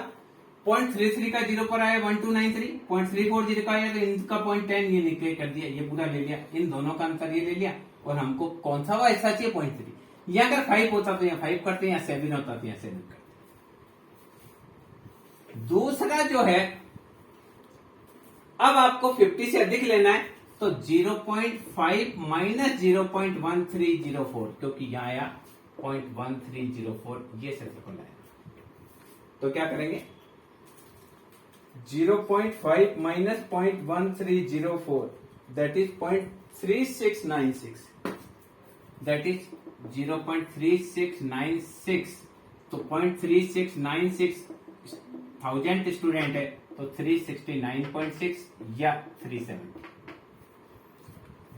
0.33 का 0 पर आया 1293, 0.340 का आया तो इनका 0.10 ये निकले कर दिया, ये पूरा ले लिया। इन दोनों का अंतर ये ले लिया और हमको कौन सा हुआ हिस्सा चाहिए 0.3। ये अगर 5 होता तो यहाँ 5 करते, यहाँ 7 होता तो यहाँ 7 करते। दूसरा जो है, अब आपको 50 से अधिक लेना है तो 0.5 माइनस 0.1304, क्योंकि यहां आया 0.1304, ये क्षेत्रफल आया। तो क्या करेंगे, 0.5 minus 0.1304 that is 0.3696 that is 0.3696। तो 0.3696 1000 स्टूडेंट है तो 369.6 या 370।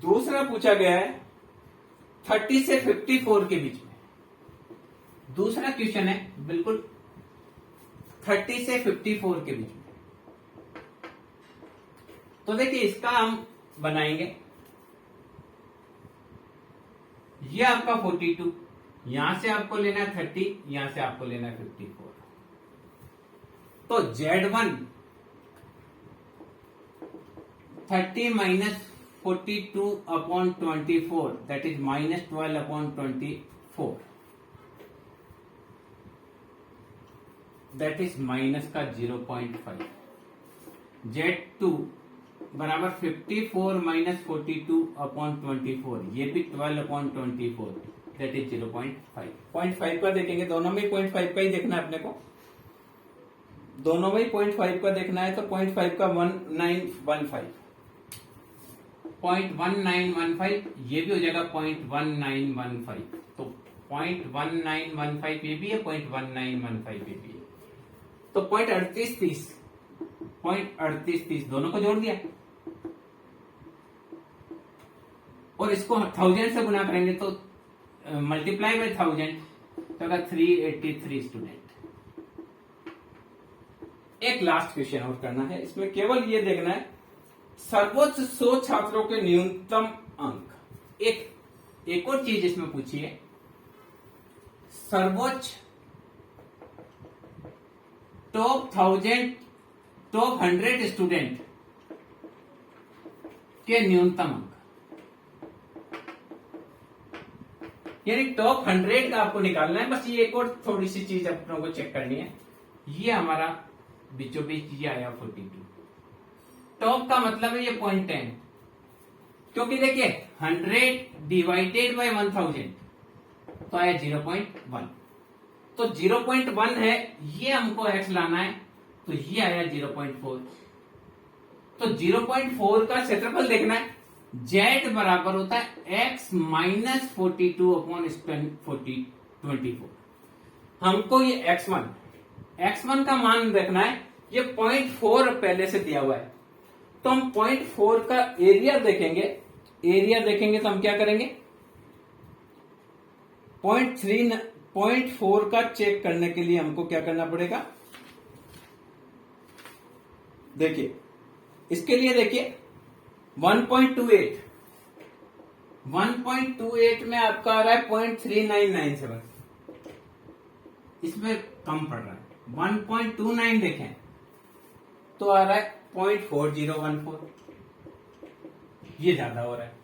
दूसरा पूछा गया है 30 से 54 के बीच में। दूसरा क्वेश्चन है बिल्कुल 30 से 54 के बीच में। तो देखिए इसका हम बनाएंगे, ये आपका 42, यहां से आपको लेना है 30, यहां से आपको लेना है 54। तो Z1 30 minus 42 upon 24 that is minus 12 upon 24 that is minus का 0.5। Z2 बराबर 54 माइनस 42 अपॉन 24, ये भी 12 अपॉन 24 दैट इज 0.5। 0.5 का देखेंगे, दोनों में 0.5 का ही देखना है अपने को, दोनों में 0.5 का देखना है। तो 0.5 का 1915, 0.1915 ये भी हो जाएगा 0.1915। तो 0.1915 ये भी है, 0.1915 ये भी है। तो 0.3830 दोनों को जोड़ दिया और इसको 1000 से गुना करेंगे तो मल्टीप्लाई बाय 1000 तो अगर 383 स्टूडेंट। एक लास्ट क्वेश्चन और करना है, इसमें केवल ये देखना है सर्वोच्च 100 छात्रों के न्यूनतम अंक। एक और चीज इसमें पूछी है, सर्वोच्च टॉप 100 स्टूडेंट के न्यूनतम अंक, यानी टॉप 100 का आपको निकालना है। बस ये एक और थोड़ी सी चीज अपनों को चेक करनी है। ये हमारा बीचों बीच ये आया 42, टॉप का मतलब है ये 0.10, क्योंकि देखिए 100 डिवाइडेड बाय 1000 तो आया 0.1। तो 0.1 है, ये हमको x लाना है तो ये आया 0.4। तो 0.4 का क्षेत्रफल देखना है। z बराबर होता है x माइनस 42 अपॉन 24। हमको ये x1 का मान देखना है। ये 0.4 पहले से दिया हुआ है तो हम 0.4 का एरिया देखेंगे। तो हम क्या करेंगे, 0.4 का चेक करने के लिए हमको क्या करना पड़ेगा, देखिए इसके लिए देखिए 1.28 में आपका आ रहा है 0.3997, इसमें कम पड़ रहा है। 1.29 देखें तो आ रहा है 0.4014, ये ज्यादा हो रहा है।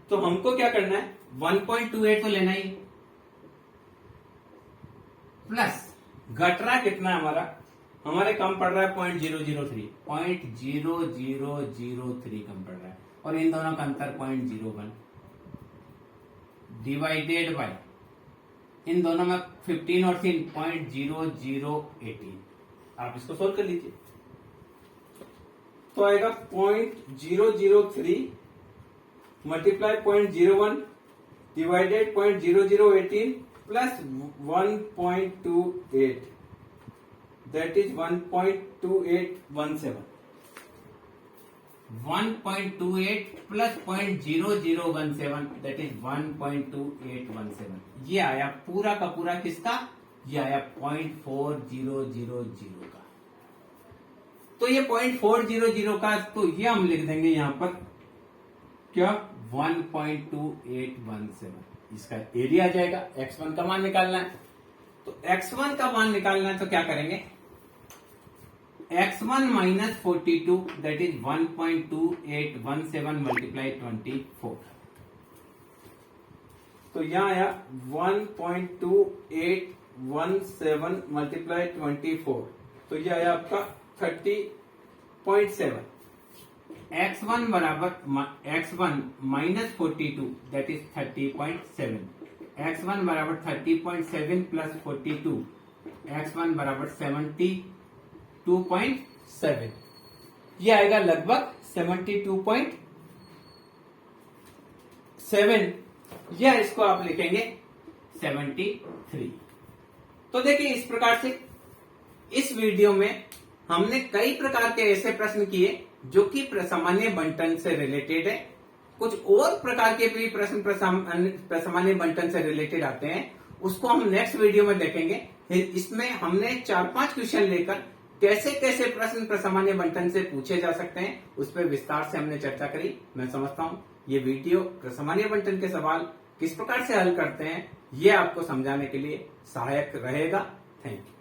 तो हमको क्या करना है, 1.28 तो लेना ही, प्लस घट रहा कितना है हमारे कम पड़ रहा है 0.003 कम पड़ रहा है, और इन दोनों का अंतर 0.01 डिवाइडेड बाय इन दोनों में 15 और 3 0.0018। आप इसको सोल्व कर लीजिए तो आएगा 0.003 multiply 0.01 divided 0.0018 plus 1.28, that is 1.2817। 1.28 plus 0.0017 that is 1.2817। ये आया पूरा का पूरा किसका, ये आया 0.4000 का। तो ये 0.400 का, तो ये हम लिख देंगे यहां पर क्या, 1.2817। इसका एरिया आ जाएगा। x1 का मान निकालना है, तो x1 का मान निकालना है तो क्या करेंगे, x1 minus 42 that is 1.2817 multiply 24। तो यहां आया 1.2817 मल्टीप्लाई 24, तो यह आया आपका 30.7। x1 बराबर x1 minus 42 that is 30.7। x1 बराबर 30.7 प्लस 42, x1 बराबर 72.7। ये आएगा लगभग 72.7, या इसको आप लिखेंगे 73। तो देखिए इस प्रकार से इस वीडियो में हमने कई प्रकार के ऐसे प्रश्न किए जो कि सामान्य बंटन से रिलेटेड है। कुछ और प्रकार के भी प्रश्न सामान्य बंटन से रिलेटेड आते हैं, उसको हम नेक्स्ट वीडियो में देखेंगे। इसमें हमने 4-5 क्वेश्चन लेकर कैसे कैसे प्रश्न सामान्य बंटन से पूछे जा सकते हैं उस पर विस्तार से हमने चर्चा करी। मैं समझता हूं ये वीडियो सामान्य बंटन के सवाल किस प्रकार से हल करते हैं ये आपको समझाने के लिए सहायक रहेगा। Thank you.